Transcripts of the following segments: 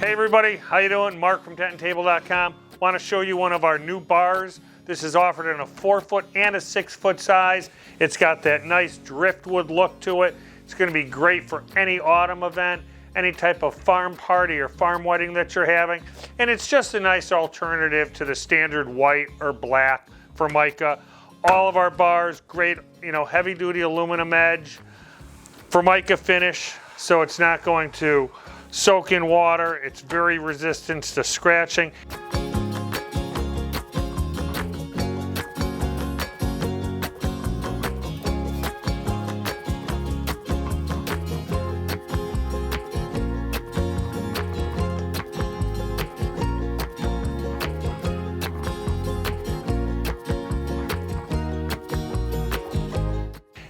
Hey everybody, how you doing? Mark from TentandTable.com. Want to show you one of our new bars. This is offered in a 4-foot and a 6-foot size. It's got that nice driftwood look to it. It's going to be great for any autumn event, any type of farm party or farm wedding that you're having. And it's just a nice alternative to the standard white or black Formica. All of our bars, great, heavy duty aluminum edge, Formica finish, so it's not going to soak in water. It's very resistant to scratching.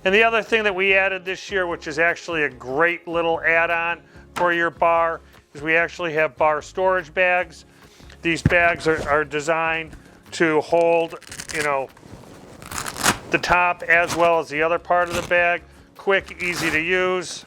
And the other thing that we added this year, which is actually a great little add-on for your bar, is we actually have bar storage bags. These bags are designed to hold, the top as well as the other part of the bag. Quick, easy to use.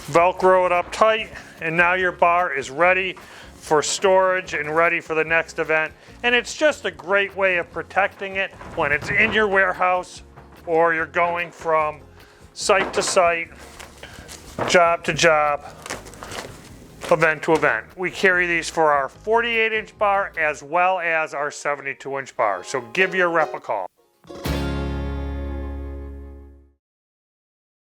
Velcro it up tight, and now your bar is ready for storage and ready for the next event. And it's just a great way of protecting it when it's in your warehouse or you're going from site to site, job to job, event to event. We carry these for our 48-inch bar as well as our 72-inch bar. So give your rep a call.